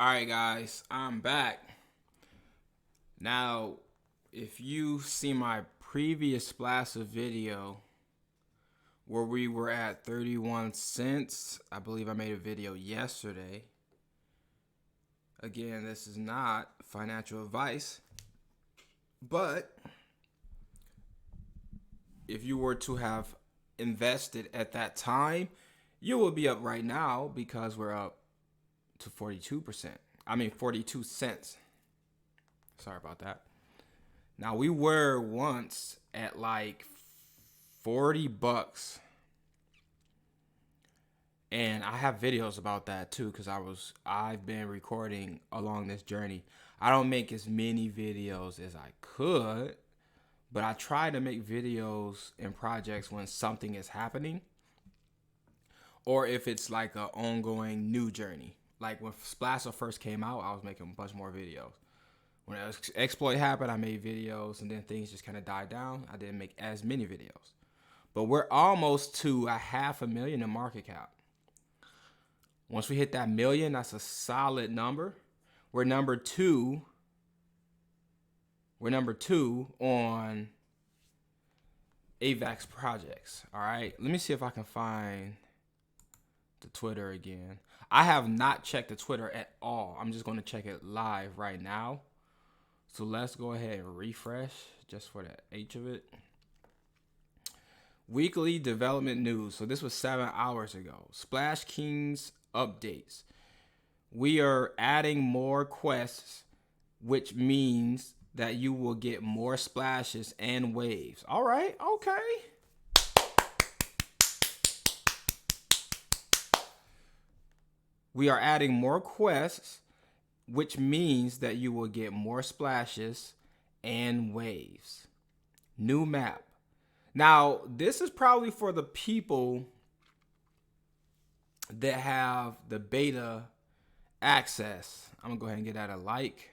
Alright guys, I'm back. Now, if you see my previous Splassive video where we were at 31 cents, I believe I made a video yesterday. Again, this is not financial advice, but if you were to have invested at that time, you will be up right now because we're up to 42%. 42 cents. Sorry about that. Now, we were once at like 40 bucks. And I have videos about that too because I've been recording along this journey. I don't make as many videos as I could, but I try to make videos and projects when something is happening or if it's like an ongoing new journey. Like when Splassive first came out, I was making a bunch more videos. When exploit happened, I made videos, and then things just kind of died down. I didn't make as many videos. But we're almost to a 500,000 in market cap. Once we hit that million, that's a solid number. We're number two. We're number two on Avax projects. All right. Let me see if I can find the Twitter again. I have not checked the Twitter at all. I'm just going to check it live right now. So let's go ahead and refresh just for the H of it. Weekly development news. So this was 7 hours ago. Splash Kings updates. We are adding more quests, which means that you will get more splashes and waves. All right. Okay. We are adding more quests, which means that you will get more splashes and waves. New map. Now, this is probably for the people that have the beta access. I'm going to go ahead and get that a like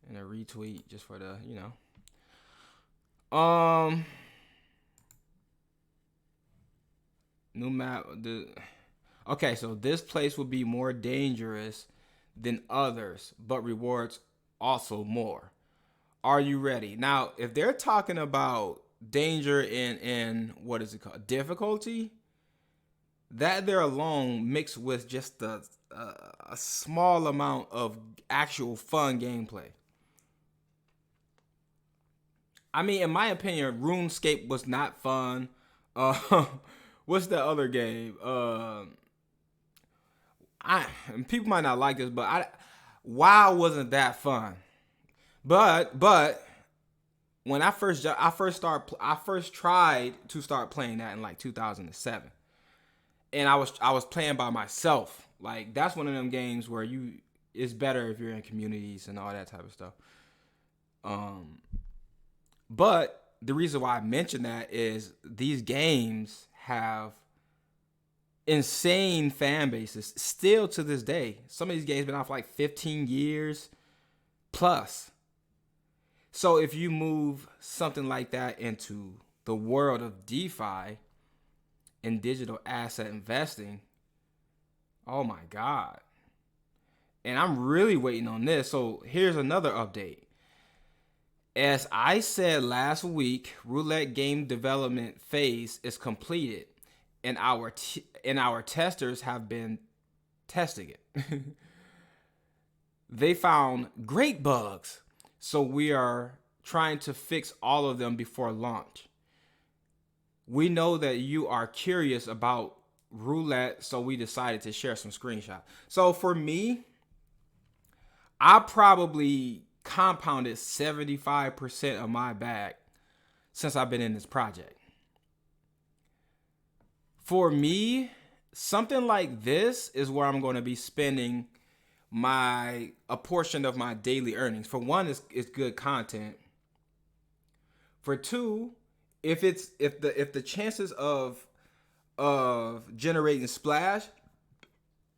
and a retweet just for the, new map. Okay, so this place will be more dangerous than others, but rewards also more. Are you ready? Now, if they're talking about danger in what is it called? Difficulty, that there alone mixed with just a small amount of actual fun gameplay. In my opinion, RuneScape was not fun. What's the other game? People might not like this, but WoW wasn't that fun. But when I first tried to start playing that in like 2007, and I was playing by myself. Like that's one of them games where it's better if you're in communities and all that type of stuff. But the reason why I mention that is these games have insane fan bases still to this day. Some of these games been out for like 15 years plus. So if you move something like that into the world of DeFi and digital asset investing, oh my God. And I'm really waiting on this. So here's another update. As I said last week, roulette game development phase is completed, and our testers have been testing it. They found great bugs, so we are trying to fix all of them before launch. We know that you are curious about roulette, so we decided to share some screenshots. So for me, I probably compounded 75% of my bag since I've been in this project. For me, something like this is where I'm going to be spending a portion of my daily earnings. For one, it's good content. For two, if the chances of generating splash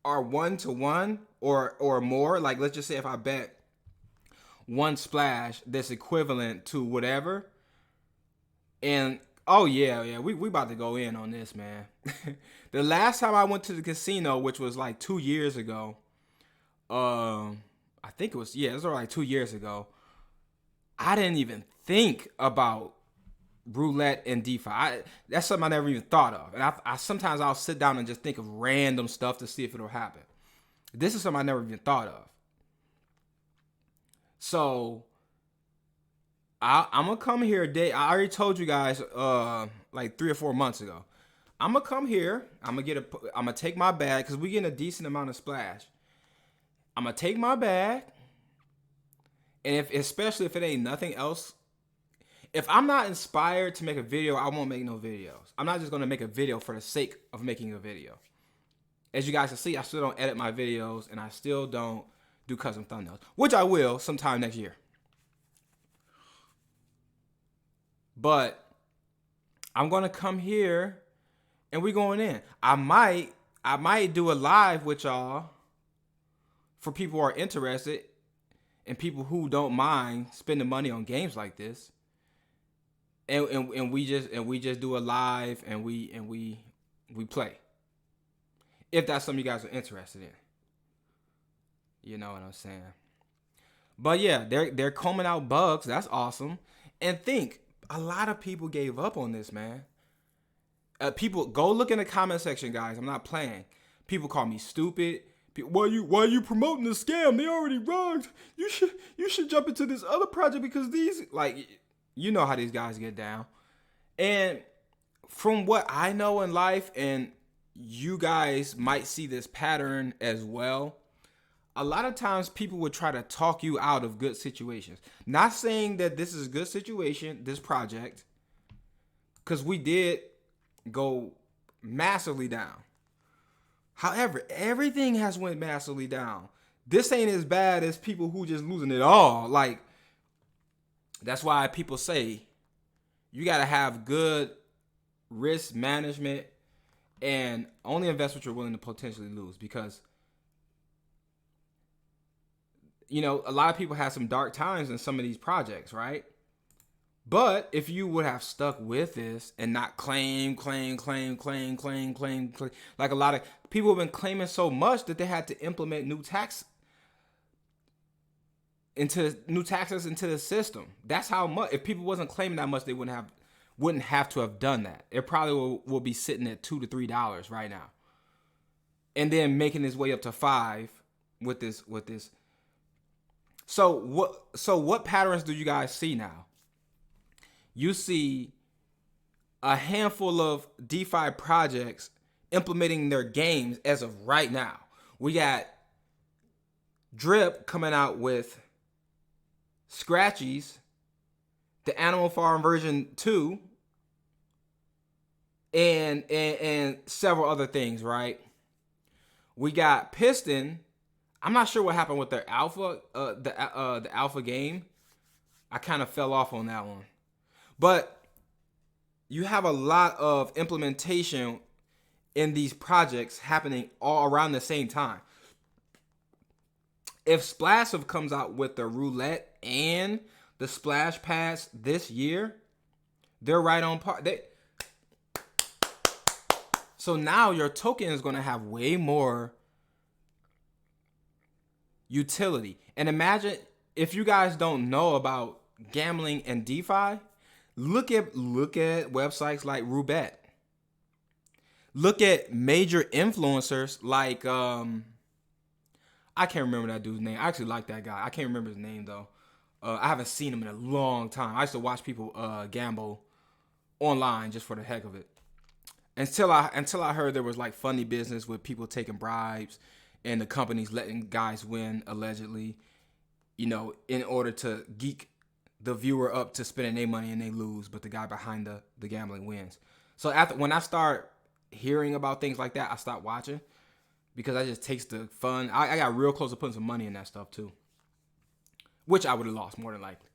are 1-to-1 or more, like let's just say if I bet one splash that's equivalent to whatever, and oh yeah, we about to go in on this, man. The last time I went to the casino, which was like 2 years ago, I think it was like 2 years ago. I didn't even think about roulette and DeFi. That's something I never even thought of. And I sometimes I'll sit down and just think of random stuff to see if it'll happen. This is something I never even thought of. So I'm gonna come here. I already told you guys like 3 or 4 months ago. I'm gonna come here. I'm gonna take my bag because we getting a decent amount of splash. I'm gonna take my bag, and especially if it ain't nothing else. If I'm not inspired to make a video, I won't make no videos. I'm not just gonna make a video for the sake of making a video. As you guys can see, I still don't edit my videos, and I still don't do custom thumbnails, which I will sometime next year. But I'm gonna come here, and we going in. I might do a live with y'all for people who are interested and people who don't mind spending money on games like this. And we just do a live and we play. If that's something you guys are interested in. You know what I'm saying? But yeah, they're combing out bugs. That's awesome. And think, a lot of people gave up on this, man. People, go look in the comment section, guys. I'm not playing. People call me stupid. Why are you promoting the scam? They already rugged. You should jump into this other project because these, like, you know how these guys get down. And from what I know in life, and you guys might see this pattern as well, a lot of times people would try to talk you out of good situations. Not saying that this is a good situation, this project, because we did go massively down. However, everything has went massively down. This ain't as bad as people who just losing it all. Like, that's why people say you got to have good risk management and only invest what you're willing to potentially lose, because you know, a lot of people have some dark times in some of these projects, right? But if you would have stuck with this and not claim, like a lot of people have been claiming so much that they had to implement new taxes into the system. That's how much. If people wasn't claiming that much, they wouldn't have to have done that. It probably will be sitting at $2 to $3 right now, and then making its way up to $5 with this. So what patterns do you guys see now? You see a handful of DeFi projects implementing their games as of right now. We got Drip coming out with Scratchies, the Animal Farm version 2, and several other things, right? We got Piston. I'm not sure what happened with their alpha, the alpha game. I kind of fell off on that one. But you have a lot of implementation in these projects happening all around the same time. If Splassive comes out with the roulette and the splash pads this year, they're right on par. So now your token is going to have way more utility. And imagine, if you guys don't know about gambling and DeFi, look at websites like Roulette. Look at major influencers like I can't remember that dude's name. I actually like that guy. I can't remember his name though. I haven't seen him in a long time. I used to watch people gamble online just for the heck of it. Until I heard there was like funny business with people taking bribes and the companies letting guys win allegedly, you know, in order to geek the viewer up to spending their money and they lose, but the guy behind the gambling wins. So when I start hearing about things like that, I stop watching, because that just takes the fun. I got real close to putting some money in that stuff too, which I would have lost more than likely.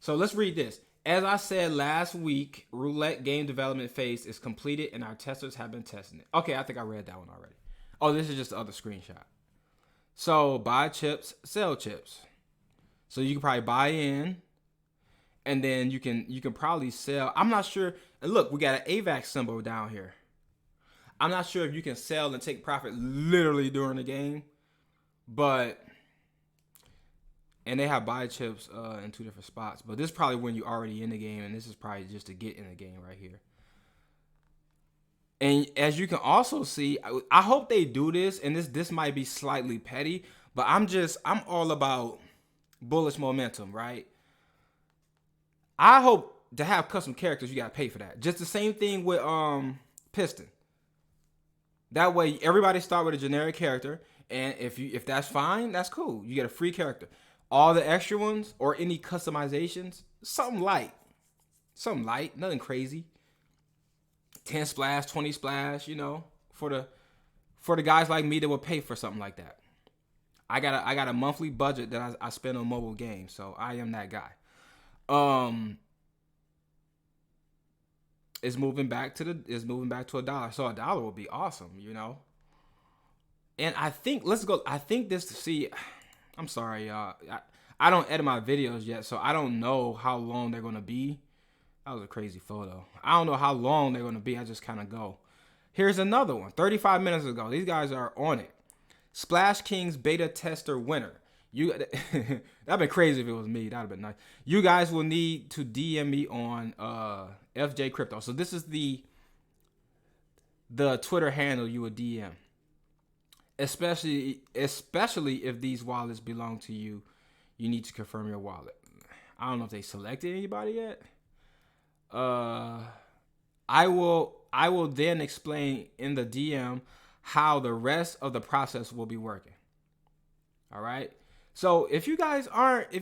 So let's read this. As I said last week, roulette game development phase is completed and our testers have been testing it. Okay, I think I read that one already. Oh, this is just the other screenshot. So buy chips, sell chips. So you can probably buy in, and then you can probably sell. I'm not sure. And look, we got an Avax symbol down here. I'm not sure if you can sell and take profit literally during the game, But and they have buy chips in 2 different spots. But this is probably when you're already in the game, and this is probably just to get in the game right here. And as you can also see, I hope they do this, and this might be slightly petty, but I'm all about bullish momentum, right? I hope to have custom characters, you gotta pay for that. Just the same thing with Piston. That way, everybody start with a generic character, and if that's fine, that's cool. You get a free character. All the extra ones or any customizations, something light, nothing crazy. 10 splash, 20 splash, you know, for the guys like me that would pay for something like that. I got a monthly budget that I spend on mobile games, so I am that guy. It's moving back to $1, so $1 would be awesome, you know. And I think I'm sorry, y'all. I don't edit my videos yet, so I don't know how long they're gonna be. That was a crazy photo. I don't know how long they're gonna be. I just kind of go. Here's another one. 35 minutes ago. These guys are on it. Splash Kings beta tester winner. That'd been crazy if it was me. That'd have been nice. You guys will need to DM me on FJ Crypto. So this is the Twitter handle you would DM. Especially if these wallets belong to you, you need to confirm your wallet. I don't know if they selected anybody yet. I will then explain in the DM how the rest of the process will be working. All right. So if you guys aren't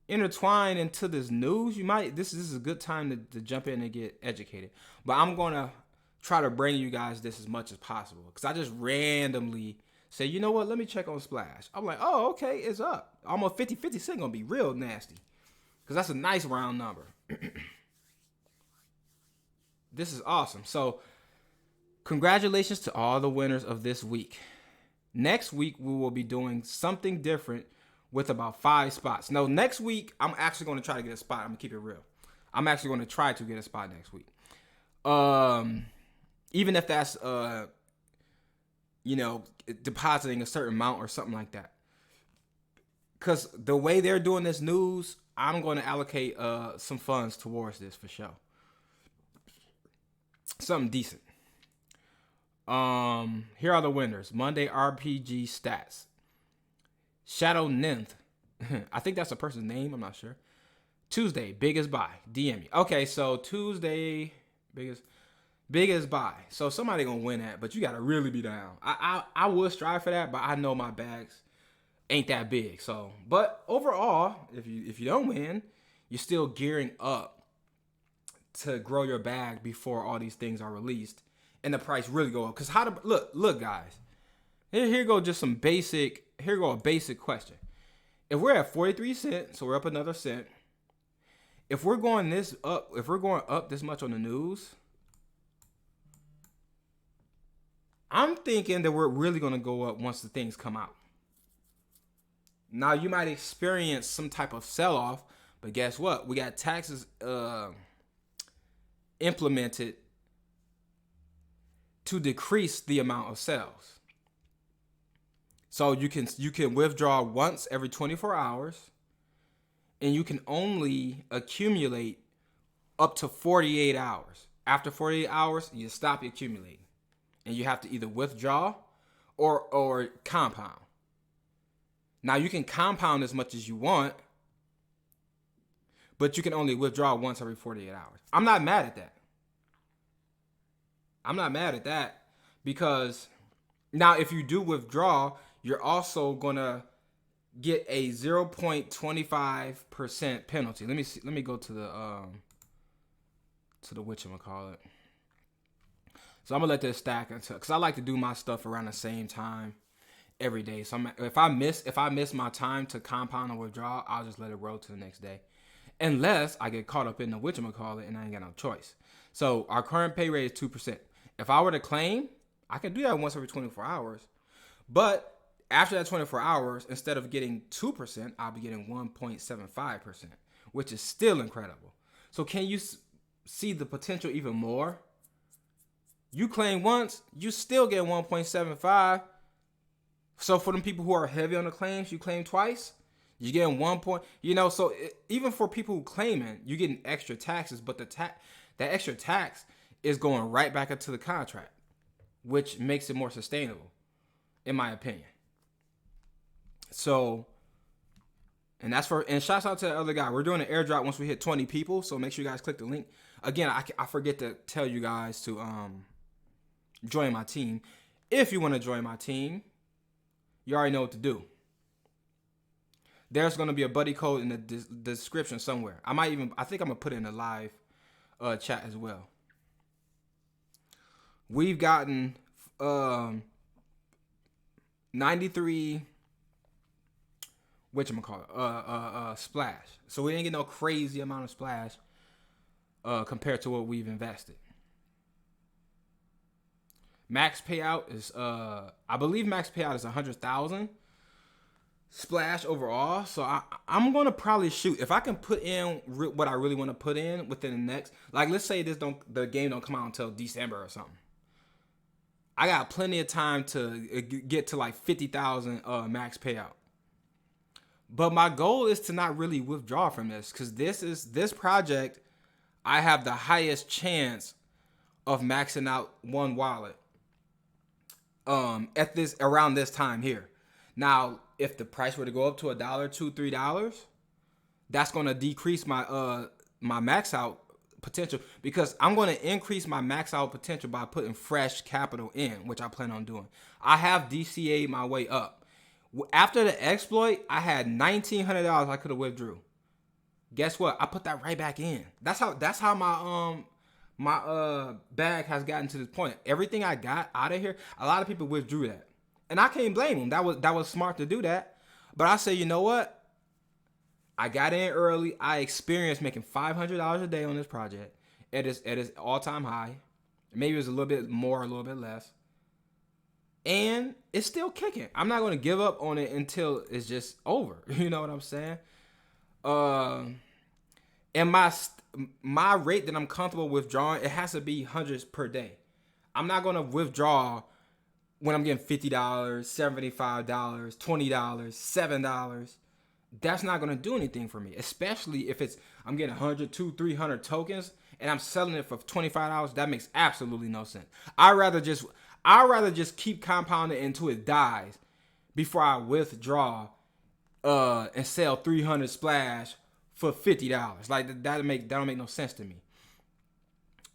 intertwined into this news, this is a good time to jump in and get educated. But I'm gonna try to bring you guys this as much as possible, because I just randomly say, you know what, let me check on Splash. I'm like, oh, okay, it's up. Almost 50-50 cent gonna be real nasty, because that's a nice round number. This is awesome. So congratulations to all the winners of this week. Next week, we will be doing something different with about 5 spots. Now, next week, I'm actually going to try to get a spot. I'm going to keep it real. I'm actually going to try to get a spot next week. Even if that's, depositing a certain amount or something like that. Because the way they're doing this news, I'm going to allocate some funds towards this for sure. Something decent. Here are the winners. Monday RPG stats. Shadow Ninth. I think that's a person's name. I'm not sure. Tuesday, biggest buy. DM me. Okay, so Tuesday, biggest buy. So somebody gonna win that, but you gotta really be down. I would strive for that, but I know my bags ain't that big. So, but overall, if you don't win, you're still gearing up to grow your bag before all these things are released and the price really go up. Cause look guys, here go a basic question. If we're at 43 cents, so we're up another cent. If we're going up this much on the news, I'm thinking that we're really gonna go up once the things come out. Now you might experience some type of sell-off, but guess what? We got taxes implemented to decrease the amount of sales. So you can withdraw once every 24 hours, and you can only accumulate up to 48 hours. After 48 hours, you stop accumulating, and you have to either withdraw or compound. Now you can compound as much as you want, but you can only withdraw once every 48 hours. I'm not mad at that because now if you do withdraw, you're also gonna get a 0.25% penalty. Let me see. Let me go to the whatchamacallit. So I'm gonna let this stack until, because I like to do my stuff around the same time every day. So if I miss my time to compound or withdraw, I'll just let it roll to the next day, unless I get caught up in the whatchamacallit and I ain't got no choice. So our current pay rate is 2%. If I were to claim, I can do that once every 24 hours. But after that 24 hours, instead of getting 2%, I'll be getting 1.75%, which is still incredible. So can you see the potential even more? You claim once, you still get 1.75. So for them people who are heavy on the claims, you claim twice, you getting 1 point. So even for people who claiming, you getting extra taxes, but that extra tax is going right back into the contract, which makes it more sustainable, in my opinion. So, and shouts out to the other guy. We're doing an airdrop once we hit 20 people, so make sure you guys click the link. Again, I forget to tell you guys to join my team. If you want to join my team, you already know what to do. There's going to be a buddy code in the description somewhere. I think I'm going to put it in the live chat as well. We've gotten 93 splash. So we didn't get no crazy amount of splash compared to what we've invested. Max payout is I believe max payout is 100,000 splash overall. So I'm gonna probably shoot, if I can put in what I really want to put in within the next, like, let's say the game don't come out until December or something. I got plenty of time to get to like 50,000 max payout. But my goal is to not really withdraw from this, because this project, I have the highest chance of maxing out one wallet around this time here. Now, if the price were to go up to $1, $2, $3, that's going to decrease my my max out potential, because I'm going to increase my max out potential by putting fresh capital in, which I plan on doing. I have DCA'd my way up. After the exploit, I had $1,900 I could have withdrew. Guess what? I put that right back in. That's how my bag has gotten to this point. Everything I got out of here, a lot of people withdrew that, and I can't blame them. That was smart to do that. But I say, you know what? I got in early. I experienced making $500 a day on this project. It is all-time high. Maybe it was a little bit more, a little bit less. And it's still kicking. I'm not going to give up on it until it's just over. You know what I'm saying? And my rate that I'm comfortable withdrawing, it has to be hundreds per day. I'm not going to withdraw when I'm getting $50, $75, $20, $7. That's not going to do anything for me, especially if I'm getting 100, 200, 300 tokens and I'm selling it for $25. That makes absolutely no sense. I'd rather just keep compounding until it dies before I withdraw and sell 300 splash for $50. Like, that don't make no sense to me.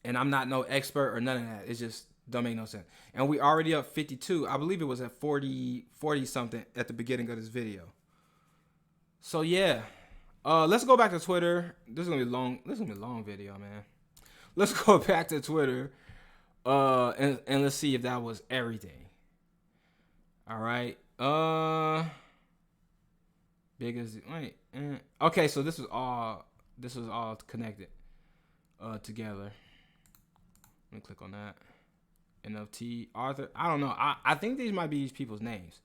And I'm not no expert or none of that. It just don't make no sense. And we already up 52. I believe it was at 40 something at the beginning of this video. So yeah, let's go back to Twitter. This is gonna be long. This is gonna be a long video, man. Let's go back to Twitter, and let's see if that was everything. All right. Okay, so this was all connected together. Let me click on that. NFT Arthur. I don't know. I think these might be these people's names.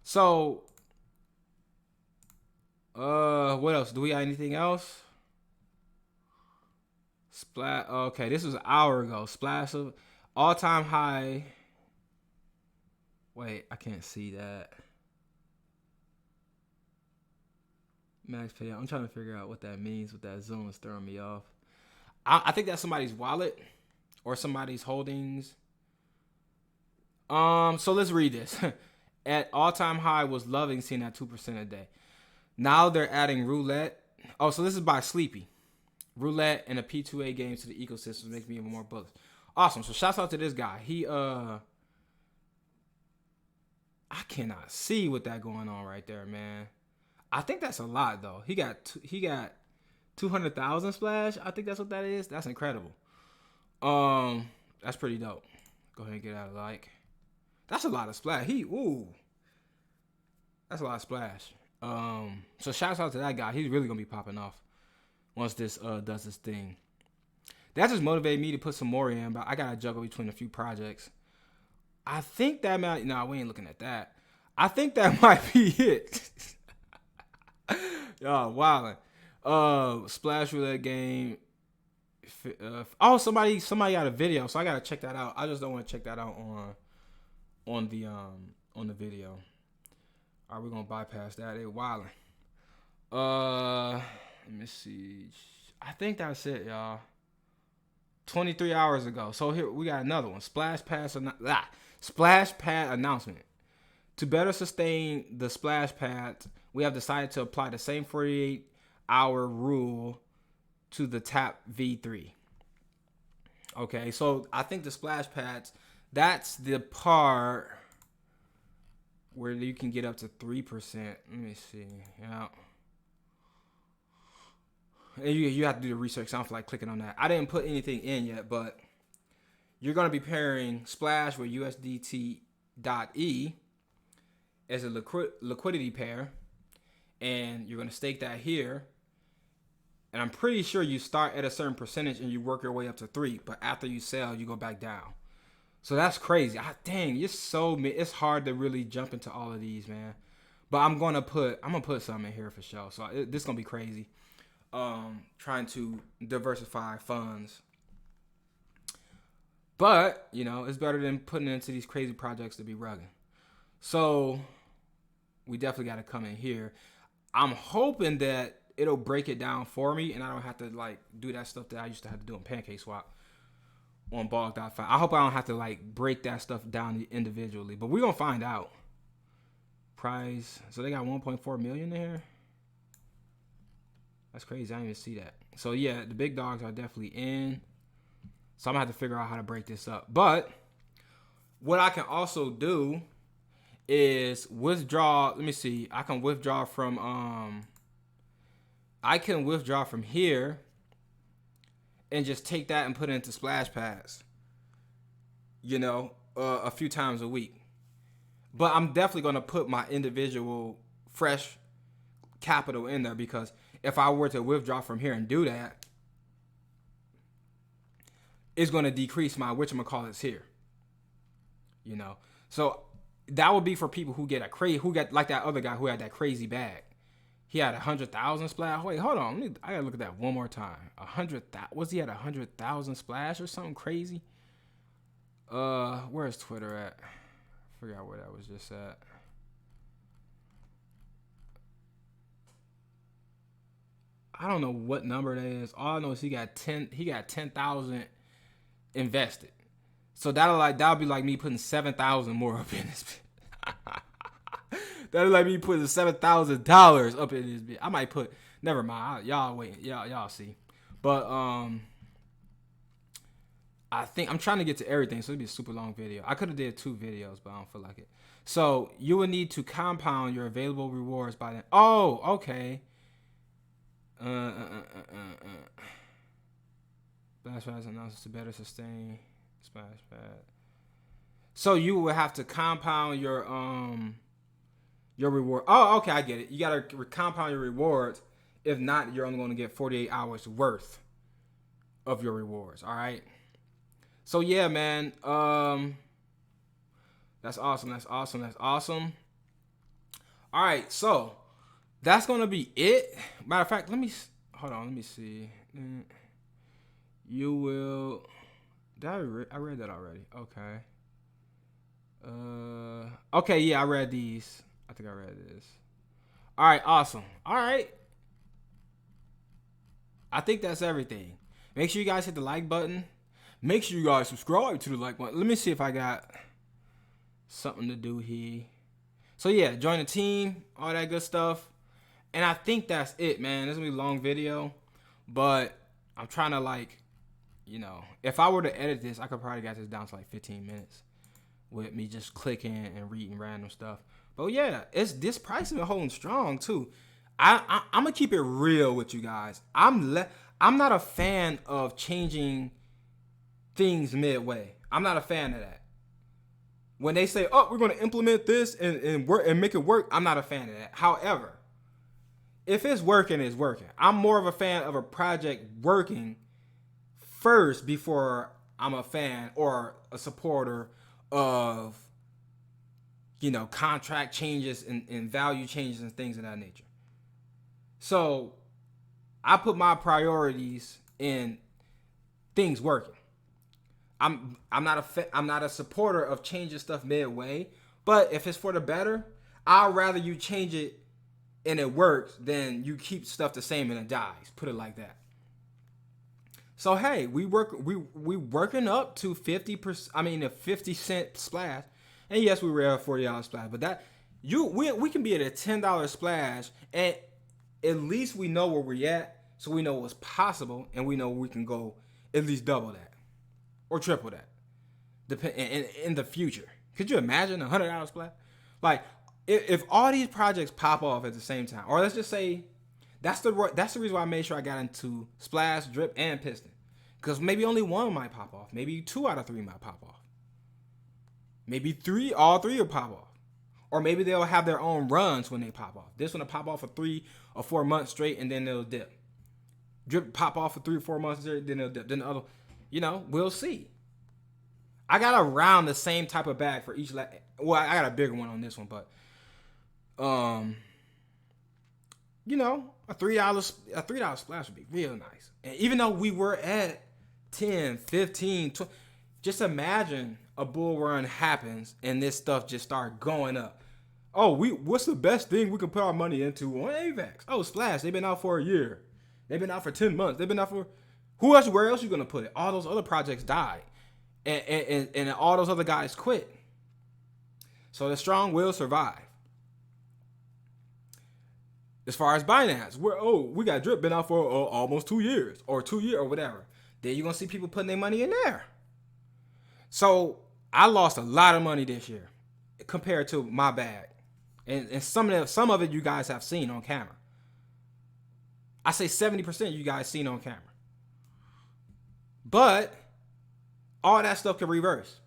So, what else? Do we got anything else? Okay, this was an hour ago. Splassive all-time high. Wait, I can't see that. Max payout. I'm trying to figure out what that means. What that zoom is throwing me off. I think that's somebody's wallet or somebody's holdings. So let's read this. At all-time high was loving seeing at 2% a day. Now they're adding roulette. Oh, so this is by Sleepy. Roulette and a P2A game to the ecosystem makes me even more bullish. Awesome. So shouts out to this guy. He I cannot see what that going on right there, man. I think that's a lot though. He got 200,000 splash. I think that's what that is. That's incredible. That's pretty dope. Go ahead and get out of like. That's a lot of splash. That's a lot of splash. So shouts out to that guy. He's really gonna be popping off once this does this thing. That just motivated me to put some more in, but I gotta juggle between a few projects. I think that might. No, we ain't looking at that. I think that might be it. Oh, wildin'. Splash roulette game. Somebody got a video, so I gotta check that out. I just don't want to check that out on the video. All right, we're gonna bypass that. They wilding. Let me see. I think that's it, y'all. 23 hours ago. So here we got another one. Splashpad announcement. To better sustain the splash pads, we have decided to apply the same 48-hour rule to the dapp V3. Okay, so I think the splash pads, that's the part where you can get up to 3%. Let me see. Yeah. And you have to do the research. I don't feel like clicking on that. I didn't put anything in yet, but you're going to be pairing Splash with USDT.E as a liquidity pair. And you're going to stake that here. And I'm pretty sure you start at a certain percentage and you work your way up to 3. But after you sell, you go back down. So that's crazy. Dang, it's hard to really jump into all of these, man. But I'm gonna put something in here for sure. So this is gonna be crazy. Trying to diversify funds. But, it's better than putting into these crazy projects to be rugging. So we definitely got to come in here. I'm hoping that it'll break it down for me and I don't have to do that stuff that I used to have to do on Pancake Swap on Bog.5. I hope I don't have to break that stuff down individually, but we're going to find out. Price. So they got 1.4 million there. That's crazy. I didn't even see that. So yeah, the big dogs are definitely in. So I'm gonna have to figure out how to break this up. But what I can also do is withdraw. Let me see. I can withdraw from here and just take that and put it into splash pads. A few times a week. But I'm definitely gonna put my individual fresh capital in there, because if I were to withdraw from here and do that, it's going to decrease my whatchamacallits here. So that would be for people who get like that other guy who had that crazy bag. He had 100,000 splash. Wait, hold on. I gotta look at that one more time. 100,000. Was he at 100,000 splash or something crazy? Where's Twitter at? I forgot where that was just at. I don't know what number that is. All I know is he got 10,000 invested. So that'll be like me putting 7,000 more up in this bit. That'll like me putting $7,000 up in this bit. I might put, never mind. Y'all wait. Y'all see. But I think I'm trying to get to everything, so it'll be a super long video. I could have did 2 videos, but I don't feel like it. So you will need to compound your available rewards by then. Oh, okay. Splash pads announces to better sustain splash pad. So you will have to compound your reward. Oh, okay, I get it. You gotta compound your rewards. If not, you're only going to get 48 hours worth of your rewards. All right. So yeah, man. That's awesome. All right, so that's gonna be it. Matter of fact, let me see. You will. I read that already. Okay. Okay, yeah, I read these. I think I read this. All right, awesome. All right. I think that's everything. Make sure you guys hit the like button. Make sure you guys subscribe to the like button. Let me see if I got something to do here. So yeah, join the team, all that good stuff. And I think that's it, man. This is gonna be a long video, but I'm trying to if I were to edit this, I could probably get this down to 15 minutes with me just clicking and reading random stuff. But yeah, this price has been holding strong too. I'm gonna keep it real with you guys. I'm not a fan of changing things midway. I'm not a fan of that. When they say, "Oh, we're gonna implement this and work and make it work," I'm not a fan of that. However, if it's working, it's working. I'm more of a fan of a project working first before I'm a fan or a supporter of, contract changes and value changes and things of that nature. So I put my priorities in things working. I'm not a supporter of changing stuff midway, but if it's for the better, I'd rather you change it and it works than you keep stuff the same and it dies. Put it like that. So hey, we working up to 50%. I mean, a 50-cent splash, and yes, we were at a $40 splash. But that we can be at a $10 splash, and at least we know where we're at, so we know what's possible, and we know we can go at least double that or triple that, in the future. Could you imagine a $100 splash? Like if all these projects pop off at the same time, or let's just say that's the reason why I made sure I got into splash, drip, and piston. Because maybe only one might pop off. Maybe 2 out of 3 might pop off. Maybe all three will pop off. Or maybe they'll have their own runs when they pop off. This one will pop off for 3 or 4 months straight, and then they'll dip. Drip pop off for 3 or 4 months straight, then they'll dip. Then the other, we'll see. I got around the same type of bag for each. Well, I got a bigger one on this one, but a $3 splash would be real nice. And even though we were at 10, 15, 20, just imagine a bull run happens and this stuff just start going up. Oh, what's the best thing we can put our money into on Avax? Oh, Splash. They've been out for a year. They've been out for 10 months. They've been out for where else you gonna put it? All those other projects died. And all those other guys quit. So the strong will survive. As far as Binance, we got drip been out for almost 2 years or 2 years or whatever. Then you're going to see people putting their money in there. So I lost a lot of money this year compared to my bag. And some of it you guys have seen on camera. I say 70% you guys seen on camera. But all that stuff can reverse.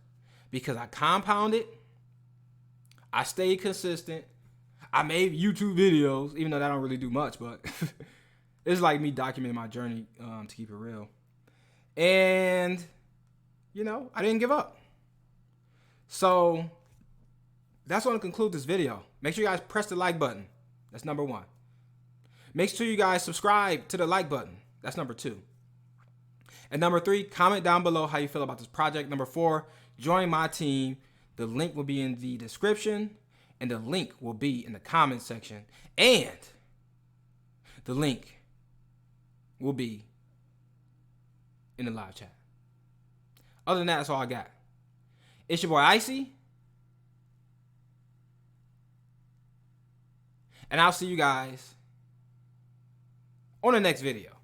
Because I compounded. I stayed consistent. I made YouTube videos, even though that don't really do much, but it's like me documenting my journey to keep it real. And, I didn't give up. So that's going to conclude this video. Make sure you guys press the like button. That's number 1. Make sure you guys subscribe to the like button. That's number 2. And number 3, comment down below how you feel about this project. Number 4, join my team. The link will be in the description. And the link will be in the comment section. And the link will be in the live chat. Other than that, that's all I got. It's your boy Icy. And I'll see you guys on the next video.